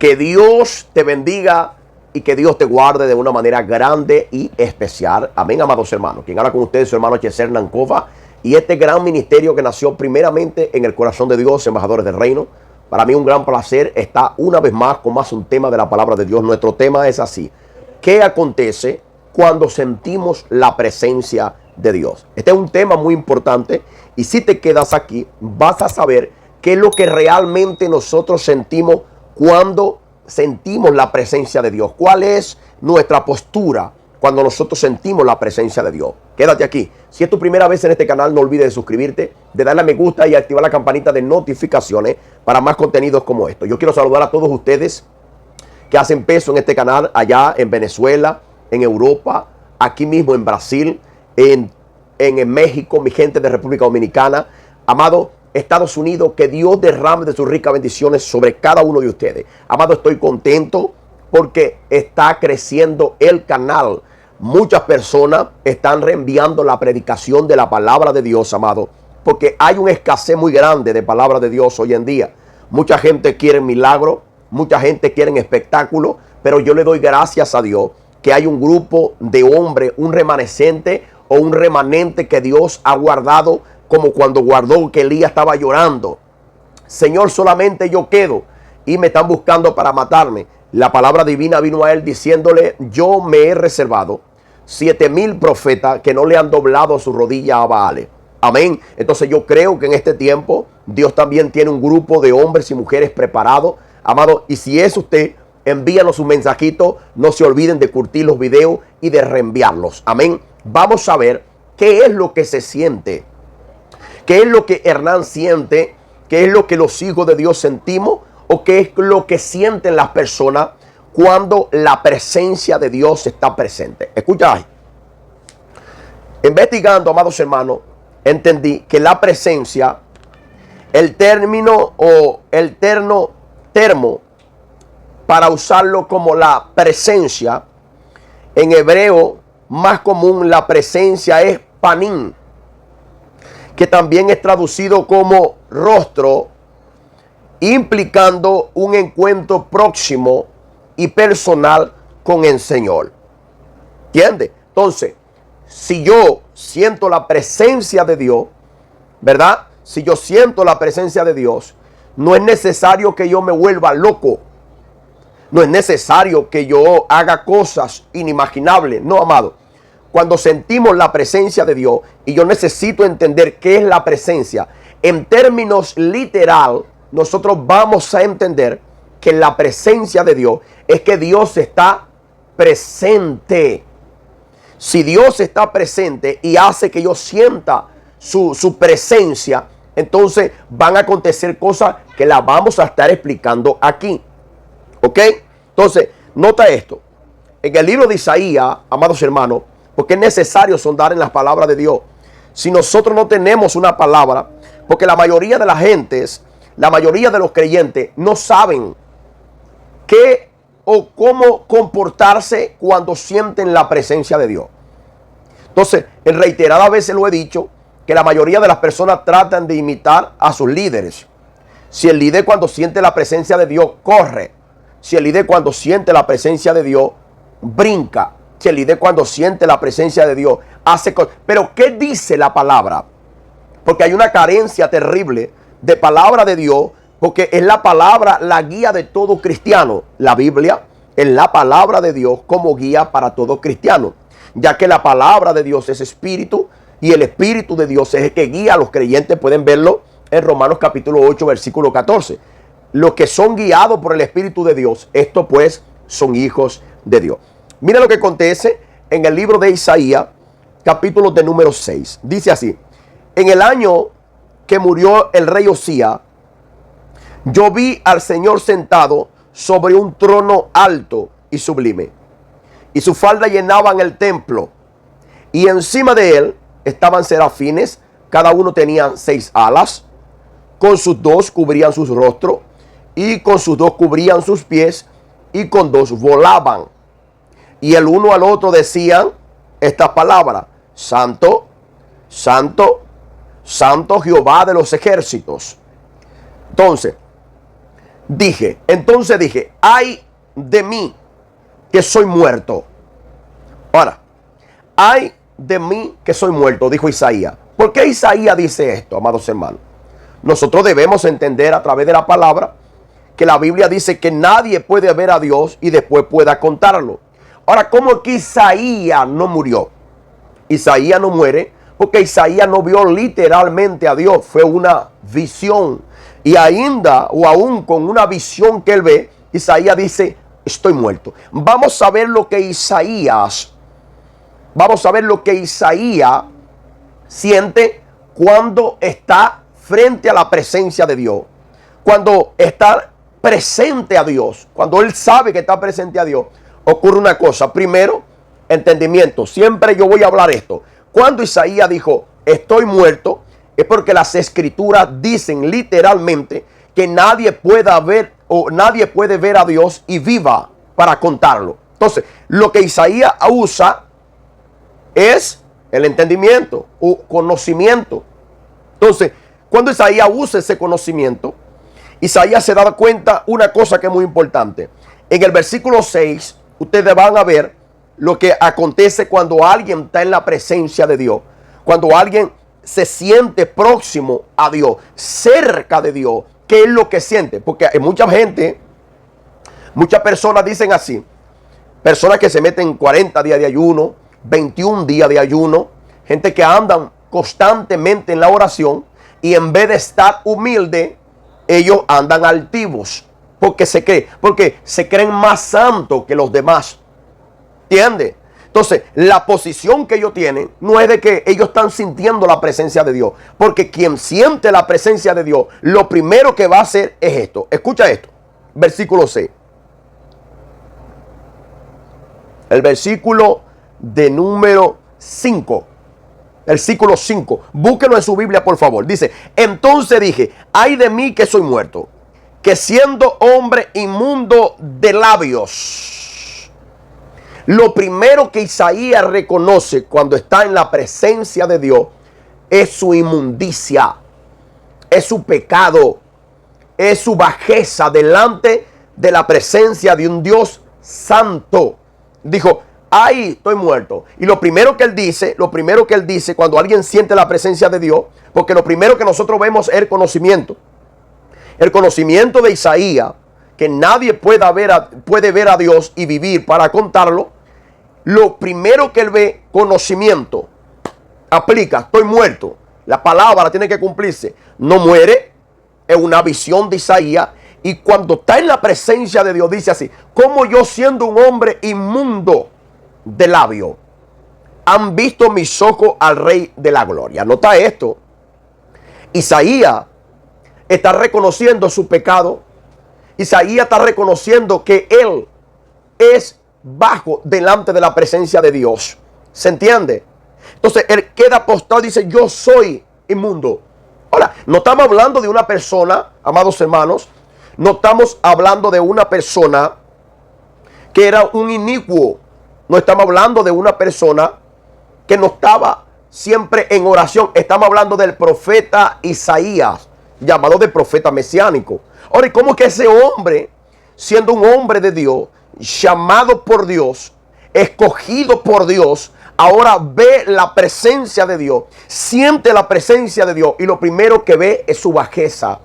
Que Dios te bendiga y que Dios te guarde de una manera grande y especial. Amén, amados hermanos. Quien habla con ustedes, su hermano Yeser Nancova. Y este gran ministerio que nació primeramente en el corazón de Dios, embajadores del reino. Para mí un gran placer estar una vez más con más un tema de la palabra de Dios. Nuestro tema es así: ¿qué acontece cuando sentimos la presencia de Dios? Este es un tema muy importante y si te quedas aquí vas a saber qué es lo que realmente nosotros sentimos cuando sentimos la presencia de Dios. ¿Cuál es nuestra postura cuando nosotros sentimos la presencia de Dios? Quédate aquí. Si es tu primera vez en este canal, no olvides de suscribirte, de darle a me gusta y activar la campanita de notificaciones para más contenidos como esto. Yo quiero saludar a todos ustedes que hacen peso en este canal allá en Venezuela, en Europa, aquí mismo en Brasil, en México, mi gente de República Dominicana, amado Estados Unidos, que Dios derrame de sus ricas bendiciones sobre cada uno de ustedes. Amado, estoy contento porque está creciendo el canal. Muchas personas están reenviando la predicación de la palabra de Dios, amado, porque hay una escasez muy grande de palabra de Dios hoy en día. Mucha gente quiere milagro, mucha gente quiere espectáculo, pero yo le doy gracias a Dios que hay un grupo de hombres, un remanescente o un remanente que Dios ha guardado, como cuando guardó que Elías estaba llorando: Señor, solamente yo quedo y me están buscando para matarme. La palabra divina vino a él diciéndole: yo me he reservado 7,000 profetas que no le han doblado su rodilla a Baal. Amén. Entonces yo creo que en este tiempo Dios también tiene un grupo de hombres y mujeres preparados, amado. Y si es usted, envíanos un mensajito. No se olviden de curtir los videos y de reenviarlos. Amén. Vamos a ver qué es lo que se siente, qué es lo que Hernán siente, qué es lo que los hijos de Dios sentimos, o qué es lo que sienten las personas cuando la presencia de Dios está presente. Escucha ahí. Investigando, amados hermanos, entendí que la presencia, el término o el termo para usarlo como la presencia, en hebreo más común la presencia es panim, que también es traducido como rostro, implicando un encuentro próximo y personal con el Señor. ¿Entiendes? Entonces, si yo siento la presencia de Dios, ¿verdad? Si yo siento la presencia de Dios, no es necesario que yo me vuelva loco. No es necesario que yo haga cosas inimaginables. No, amado. Cuando sentimos la presencia de Dios, y yo necesito entender qué es la presencia, en términos literal, nosotros vamos a entender que la presencia de Dios es que Dios está presente. Si Dios está presente y hace que yo sienta su presencia, entonces van a acontecer cosas que las vamos a estar explicando aquí. ¿Ok? Entonces, nota esto. En el libro de Isaías, amados hermanos, porque es necesario sondar en las palabras de Dios. Si nosotros no tenemos una palabra, porque la mayoría de las gentes, la mayoría de los creyentes no saben qué o cómo comportarse cuando sienten la presencia de Dios. Entonces, en reiteradas veces lo he dicho, que la mayoría de las personas tratan de imitar a sus líderes. Si el líder cuando siente la presencia de Dios corre, si el líder cuando siente la presencia de Dios brinca, si el líder cuando siente la presencia de Dios hace cosas. Pero ¿qué dice la palabra? Porque hay una carencia terrible de palabra de Dios, porque es la palabra la guía de todo cristiano. La Biblia es la palabra de Dios como guía para todo cristiano, ya que la palabra de Dios es espíritu y el espíritu de Dios es el que guía a los creyentes. Pueden verlo en Romanos capítulo 8, versículo 14. Los que son guiados por el espíritu de Dios, estos pues son hijos de Dios. Mira lo que acontece en el libro de Isaías, capítulo de número 6. Dice así: en el año que murió el rey Osías, yo vi al Señor sentado sobre un trono alto y sublime, y su falda llenaban el templo, y encima de él estaban serafines, cada uno tenía 6 alas, con sus 2 cubrían sus rostros, y con sus 2 cubrían sus pies, y con 2 volaban. Y el uno al otro decían estas palabras: Santo, Santo, Santo Jehová de los ejércitos. Entonces, entonces dije, ay de mí que soy muerto. Ahora, ay de mí que soy muerto, dijo Isaías. ¿Por qué Isaías dice esto, amados hermanos? Nosotros debemos entender a través de la palabra que la Biblia dice que nadie puede ver a Dios y después pueda contarlo. Ahora, ¿cómo es que Isaías no murió? Isaías no muere porque Isaías no vio literalmente a Dios. Fue una visión. Y aún con una visión que él ve, Isaías dice, estoy muerto. Vamos a ver lo que Isaías siente cuando está frente a la presencia de Dios. Cuando está presente a Dios, cuando él sabe que está presente a Dios, ocurre una cosa. Primero, entendimiento. Siempre yo voy a hablar esto. Cuando Isaías dijo, estoy muerto, es porque las escrituras dicen literalmente que nadie pueda ver o nadie puede ver a Dios y viva para contarlo. Entonces, lo que Isaías usa es el entendimiento o conocimiento. Entonces, cuando Isaías usa ese conocimiento, Isaías se da cuenta una cosa que es muy importante. En el versículo 6, ustedes van a ver lo que acontece cuando alguien está en la presencia de Dios. Cuando alguien se siente próximo a Dios, cerca de Dios. ¿Qué es lo que siente? Porque hay mucha gente, muchas personas dicen así. Personas que se meten 40 días de ayuno, 21 días de ayuno. Gente que andan constantemente en la oración y en vez de estar humilde, ellos andan altivos. Porque se creen más santos que los demás. ¿Entiendes? Entonces, la posición que ellos tienen no es de que ellos están sintiendo la presencia de Dios. Porque quien siente la presencia de Dios, lo primero que va a hacer es esto. Escucha esto. Versículo 6. El versículo de número 5. Versículo 5. Búsquelo en su Biblia, por favor. Dice, entonces dije, ay de mí que soy muerto, que siendo hombre inmundo de labios. Lo primero que Isaías reconoce cuando está en la presencia de Dios es su inmundicia, es su pecado, es su bajeza delante de la presencia de un Dios santo. Dijo, ay, estoy muerto. Y lo primero que él dice cuando alguien siente la presencia de Dios, porque lo primero que nosotros vemos es el conocimiento. El conocimiento de Isaías, que nadie puede ver a Dios y vivir para contarlo. Lo primero que él ve, conocimiento. Aplica, estoy muerto. La palabra tiene que cumplirse. No muere, es una visión de Isaías. Y cuando está en la presencia de Dios, dice así, como yo siendo un hombre inmundo de labio, han visto mis ojos al Rey de la Gloria. Nota esto. Isaías está reconociendo su pecado. Isaías está reconociendo que él es bajo delante de la presencia de Dios. ¿Se entiende? Entonces él queda postrado y dice, yo soy inmundo. Ahora, no estamos hablando de una persona, amados hermanos, no estamos hablando de una persona que era un inicuo. No estamos hablando de una persona que no estaba siempre en oración. Estamos hablando del profeta Isaías, llamado de profeta mesiánico. Ahora, ¿y cómo es que ese hombre, siendo un hombre de Dios, llamado por Dios, escogido por Dios, ahora ve la presencia de Dios, siente la presencia de Dios y lo primero que ve es su bajeza?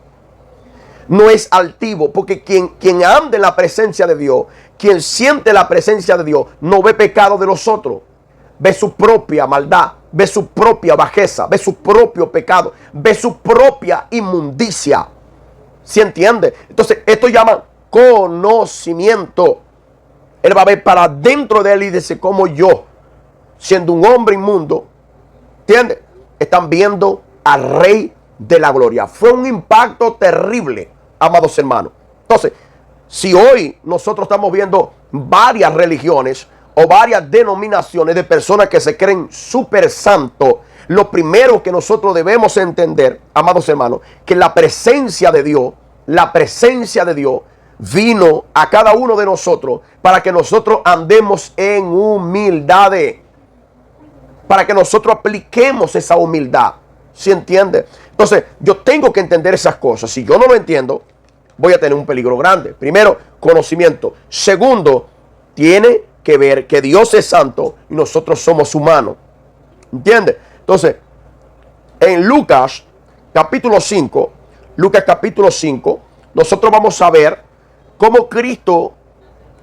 No es altivo, porque quien anda en la presencia de Dios, quien siente la presencia de Dios, no ve pecado de los otros, ve su propia maldad, ve su propia bajeza, ve su propio pecado, ve su propia inmundicia. ¿Sí entiende? Entonces esto llama conocimiento. Él va a ver para dentro de él y dice, como yo, siendo un hombre inmundo, ¿entiendes? Están viendo al Rey de la Gloria. Fue un impacto terrible, amados hermanos. Entonces, si hoy nosotros estamos viendo varias religiones o varias denominaciones de personas que se creen súper santos, lo primero que nosotros debemos entender, amados hermanos, que la presencia de Dios vino a cada uno de nosotros para que nosotros andemos en humildad, para que nosotros apliquemos esa humildad. ¿Sí entiende? Entonces, yo tengo que entender esas cosas. Si yo no lo entiendo, voy a tener un peligro grande. Primero, conocimiento. Segundo, tiene que ver que Dios es santo y nosotros somos humanos. ¿Entiendes? Entonces, en Lucas capítulo 5, nosotros vamos a ver cómo Cristo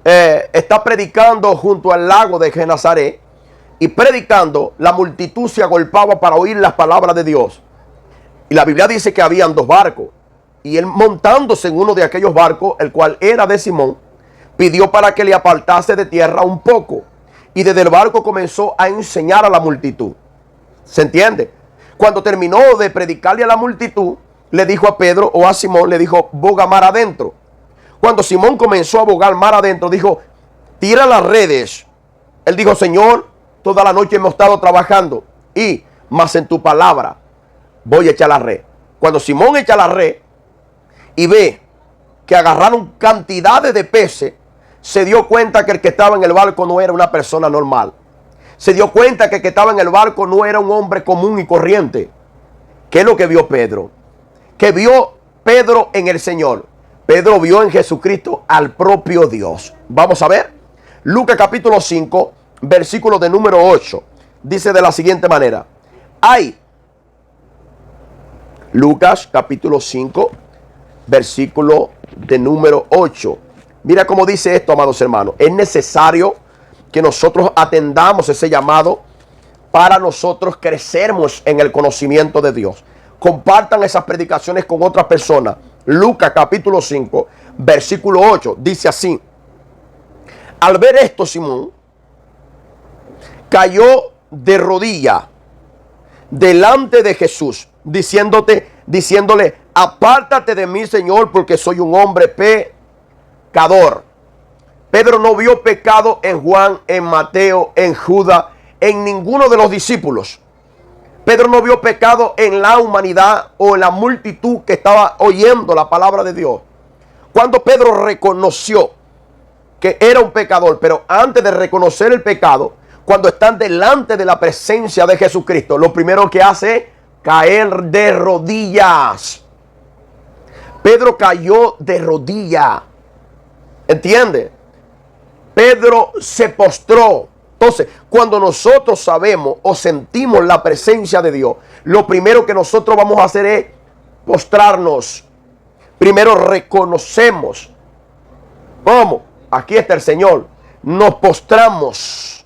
está predicando junto al lago de Genezaret, y predicando, la multitud se agolpaba para oír las palabras de Dios. Y la Biblia dice que habían 2 barcos, y él, montándose en uno de aquellos barcos, el cual era de Simón, pidió para que le apartase de tierra un poco, y desde el barco comenzó a enseñar a la multitud. ¿Se entiende? Cuando terminó de predicarle a la multitud, le dijo a Pedro o a Simón, le dijo, boga mar adentro. Cuando Simón comenzó a bogar mar adentro, dijo, tira las redes. Él dijo, Señor, toda la noche hemos estado trabajando, y más en tu palabra voy a echar la red. Cuando Simón echa la red y ve que agarraron cantidades de peces, se dio cuenta que el que estaba en el barco no era una persona normal. Se dio cuenta que el que estaba en el barco no era un hombre común y corriente. ¿Qué es lo que vio Pedro? Que vio Pedro en el Señor. Pedro vio en Jesucristo al propio Dios. Vamos a ver. Lucas capítulo 5, versículo de número 8. Dice de la siguiente manera. Lucas capítulo 5, versículo de número 8. Mira cómo dice esto, amados hermanos. Es necesario que nosotros atendamos ese llamado para nosotros crecermos en el conocimiento de Dios. Compartan esas predicaciones con otras personas. Lucas capítulo 5, versículo 8. Dice así. Al ver esto, Simón cayó de rodilla delante de Jesús, diciéndole, apártate de mí, Señor, porque soy un hombre pecador. Pedro no vio pecado en Juan, en Mateo, en Judas, en ninguno de los discípulos. Pedro no vio pecado en la humanidad o en la multitud que estaba oyendo la palabra de Dios. Cuando Pedro reconoció que era un pecador, pero antes de reconocer el pecado, cuando están delante de la presencia de Jesucristo, lo primero que hace es caer de rodillas. Pedro cayó de rodillas. ¿Entiende? Pedro se postró. Entonces, cuando nosotros sabemos o sentimos la presencia de Dios, lo primero que nosotros vamos a hacer es postrarnos. Primero reconocemos. ¿Cómo? Aquí está el Señor. Nos postramos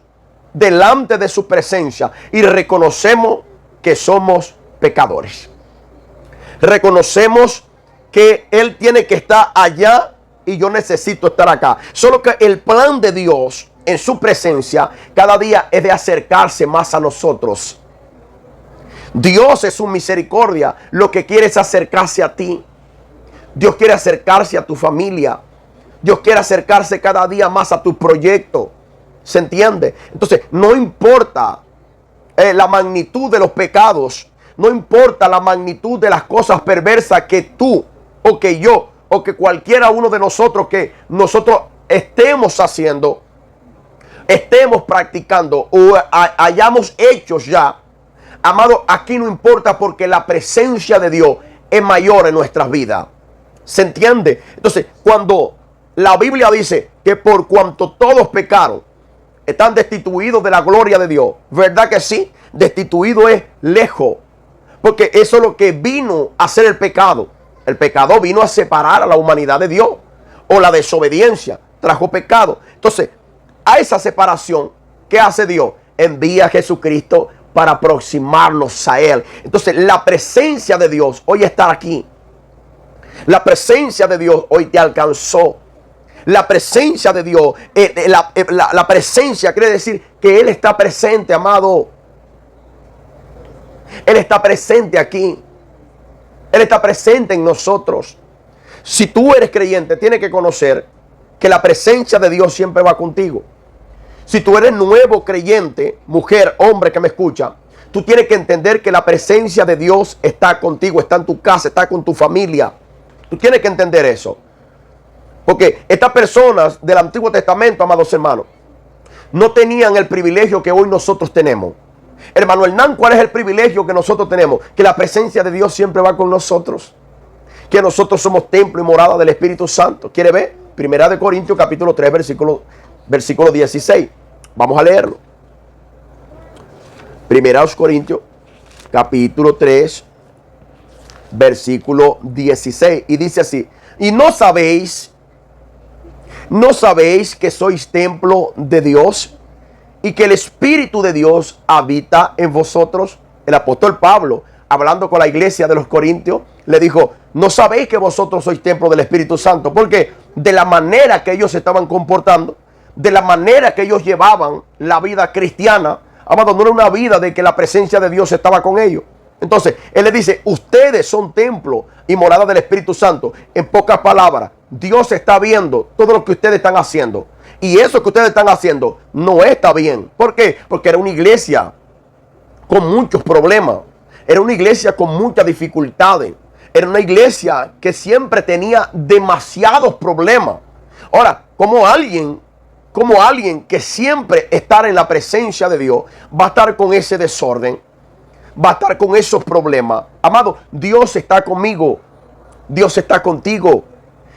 delante de su presencia y reconocemos que somos pecadores. Reconocemos que Él tiene que estar allá y yo necesito estar acá. Solo que el plan de Dios en su presencia cada día es de acercarse más a nosotros. Dios es su misericordia. Lo que quiere es acercarse a ti. Dios quiere acercarse a tu familia. Dios quiere acercarse cada día más a tu proyecto. ¿Se entiende? Entonces, no importa la magnitud de los pecados. No importa la magnitud de las cosas perversas que tú o que yo o que cualquiera uno de nosotros que nosotros estemos haciendo, estemos practicando o hayamos hecho ya. Amado, aquí no importa porque la presencia de Dios es mayor en nuestras vidas. ¿Se entiende? Entonces, cuando la Biblia dice que por cuanto todos pecaron, están destituidos de la gloria de Dios. ¿Verdad que sí? Destituido es lejos. Porque eso es lo que vino a hacer el pecado. El pecado vino a separar a la humanidad de Dios. O la desobediencia trajo pecado. Entonces, a esa separación, ¿qué hace Dios? Envía a Jesucristo para aproximarnos a Él. Entonces, la presencia de Dios hoy está aquí. La presencia de Dios hoy te alcanzó. La presencia de Dios, la presencia quiere decir que Él está presente, amado. Él está presente aquí. Él está presente en nosotros. Si tú eres creyente, tienes que conocer que la presencia de Dios siempre va contigo. Si tú eres nuevo creyente, mujer, hombre que me escucha, tú tienes que entender que la presencia de Dios está contigo, está en tu casa, está con tu familia. Tú tienes que entender eso. Porque estas personas del Antiguo Testamento, amados hermanos, no tenían el privilegio que hoy nosotros tenemos. Hermano Hernán, ¿cuál es el privilegio que nosotros tenemos? Que la presencia de Dios siempre va con nosotros. que nosotros somos templo y morada del Espíritu Santo. ¿Quiere ver? Primera de Corintios capítulo 3, versículo 16. Vamos a leerlo. Primera de Corintios capítulo 3, versículo 16. Y dice así: y no sabéis que sois templo de Dios y que el Espíritu de Dios habita en vosotros. El apóstol Pablo, hablando con la iglesia de los Corintios, le dijo: no sabéis que vosotros sois templo del Espíritu Santo, porque de la manera que ellos se estaban comportando, de la manera que ellos llevaban la vida cristiana, amado, no era una vida de que la presencia de Dios estaba con ellos. Entonces, él le dice: ustedes son templo y morada del Espíritu Santo. En pocas palabras, Dios está viendo todo lo que ustedes están haciendo. Y eso que ustedes están haciendo no está bien. ¿Por qué? Porque era una iglesia con muchos problemas. Era una iglesia con muchas dificultades. Era una iglesia que siempre tenía demasiados problemas. Ahora, como alguien que siempre está en la presencia de Dios va a estar con ese desorden, va a estar con esos problemas? Amado, Dios está conmigo. Dios está contigo.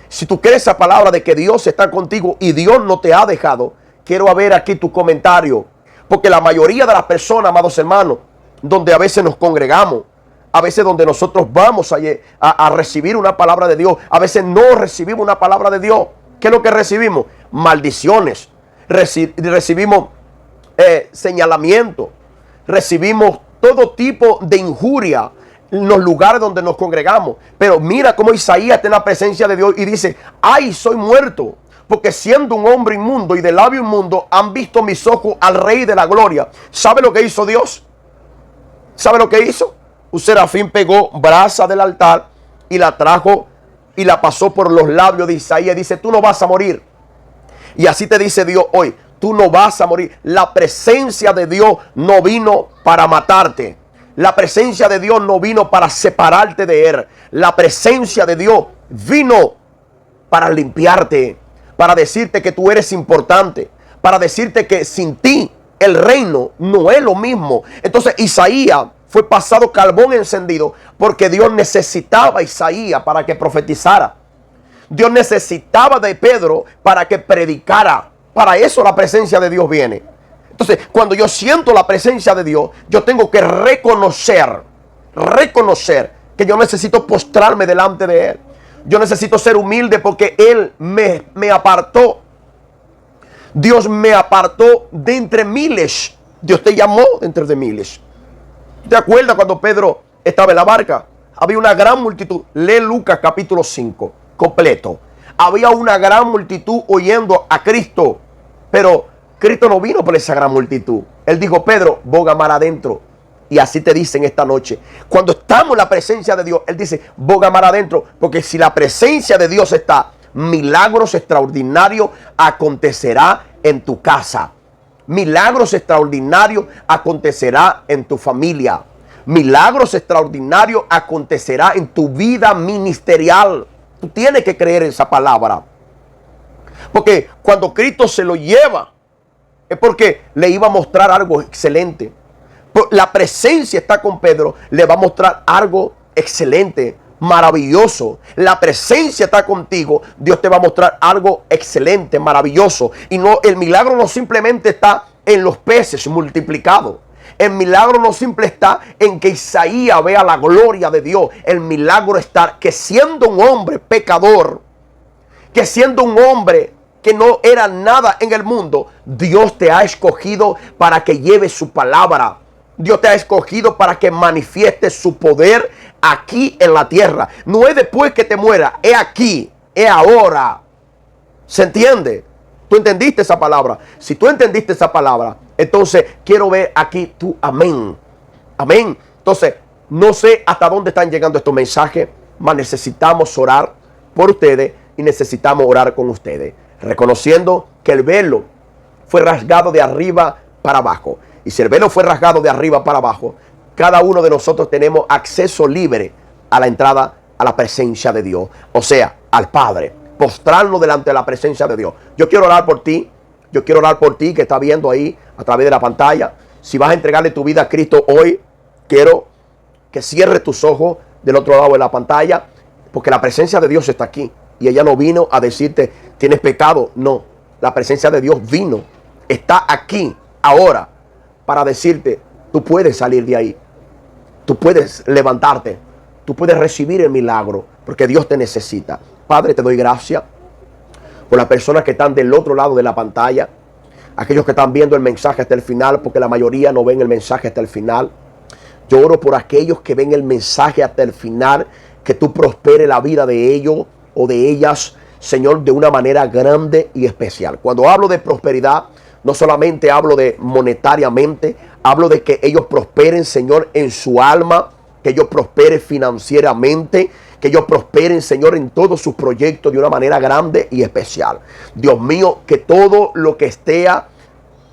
Si tú crees esa palabra de que Dios está contigo y Dios no te ha dejado, quiero ver aquí tu comentario. Porque la mayoría de las personas, amados hermanos, donde a veces nos congregamos, a veces donde nosotros vamos a recibir una palabra de Dios, a veces no recibimos una palabra de Dios. ¿Qué es lo que recibimos? Maldiciones. Recibimos señalamiento. Recibimos todo tipo de injuria en los lugares donde nos congregamos. Pero mira cómo Isaías está en la presencia de Dios y dice: ay, soy muerto, porque siendo un hombre inmundo y de labio inmundo han visto mis ojos al Rey de la Gloria. ¿Sabe lo que hizo Dios? ¿Sabe lo que hizo? Un serafín pegó brasa del altar y la trajo y la pasó por los labios de Isaías. Dice: tú no vas a morir. Y así te dice Dios hoy: tú no vas a morir. La presencia de Dios no vino para matarte. La presencia de Dios no vino para separarte de Él. La presencia de Dios vino para limpiarte, para decirte que tú eres importante, para decirte que sin ti el reino no es lo mismo. Entonces Isaías fue pasado carbón encendido porque Dios necesitaba a Isaías para que profetizara. Dios necesitaba de Pedro para que predicara. Para eso la presencia de Dios viene. Entonces, cuando yo siento la presencia de Dios, yo tengo que reconocer que yo necesito postrarme delante de Él. Yo necesito ser humilde porque Él me apartó. Dios me apartó de entre miles. Dios te llamó de entre miles. ¿Te acuerdas cuando Pedro estaba en la barca? Había una gran multitud. Lee Lucas capítulo 5, completo. Había una gran multitud oyendo a Cristo. Pero Cristo no vino por esa gran multitud. Él dijo: Pedro, boga mar adentro. Y así te dicen esta noche. Cuando estamos en la presencia de Dios, Él dice: boga mar adentro. Porque si la presencia de Dios está, milagros extraordinarios acontecerá en tu casa. Milagros extraordinarios acontecerá en tu familia. Milagros extraordinarios acontecerá en tu vida ministerial. Tú tienes que creer esa palabra. Porque cuando Cristo se lo lleva, es porque le iba a mostrar algo excelente. La presencia está con Pedro, le va a mostrar algo excelente, maravilloso. La presencia está contigo, Dios te va a mostrar algo excelente, maravilloso. Y no, el milagro no simplemente está en los peces multiplicados. El milagro no simple está en que Isaías vea la gloria de Dios. El milagro está que siendo un hombre pecador, que siendo un hombre que no era nada en el mundo, Dios te ha escogido para que lleves su palabra. Dios te ha escogido para que manifiestes su poder aquí en la tierra. No es después que te muera, es aquí, es ahora. ¿Se entiende? ¿Tú entendiste esa palabra? Si tú entendiste esa palabra, entonces quiero ver aquí tu amén. Amén. Entonces, no sé hasta dónde están llegando estos mensajes, mas necesitamos orar por ustedes y necesitamos orar con ustedes, reconociendo que el velo fue rasgado de arriba para abajo. Y si el velo fue rasgado de arriba para abajo, cada uno de nosotros tenemos acceso libre a la entrada a la presencia de Dios. O sea, al Padre. Postrarnos delante de la presencia de Dios. Yo quiero orar por ti. Yo quiero orar por ti que está viendo ahí a través de la pantalla. Si vas a entregarle tu vida a Cristo hoy, quiero que cierres tus ojos del otro lado de la pantalla. Porque la presencia de Dios está aquí. Y ella no vino a decirte, tienes pecado. No, la presencia de Dios vino, está aquí, ahora, para decirte, tú puedes salir de ahí. Tú puedes levantarte. Tú puedes recibir el milagro, porque Dios te necesita. Padre, te doy gracias por las personas que están del otro lado de la pantalla. Aquellos que están viendo el mensaje hasta el final, porque la mayoría no ven el mensaje hasta el final. Yo oro por aquellos que ven el mensaje hasta el final, que tú prospere la vida de ellos o de ellas, Señor, de una manera grande y especial. Cuando hablo de prosperidad, no solamente hablo de monetariamente, hablo de que ellos prosperen, Señor, en su alma, que ellos prosperen financieramente, que ellos prosperen, Señor, en todos sus proyectos de una manera grande y especial. Dios mío, que todo lo que esté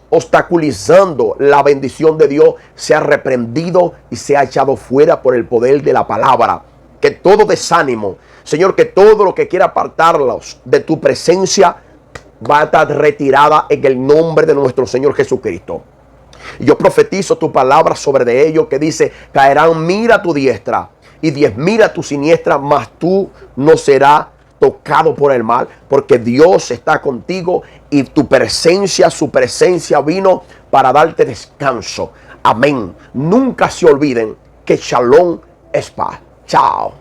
obstaculizando la bendición de Dios sea reprendido y sea echado fuera por el poder de la palabra. Que todo desánimo, Señor, que todo lo que quiera apartarlos de tu presencia va a estar retirada en el nombre de nuestro Señor Jesucristo. Y yo profetizo tu palabra sobre de ellos, que dice, caerán 1000 a tu diestra y 10,000 a tu siniestra, mas tú no serás tocado por el mal, porque Dios está contigo y tu presencia, su presencia vino para darte descanso. Amén. Nunca se olviden que Shalom es paz. Chao.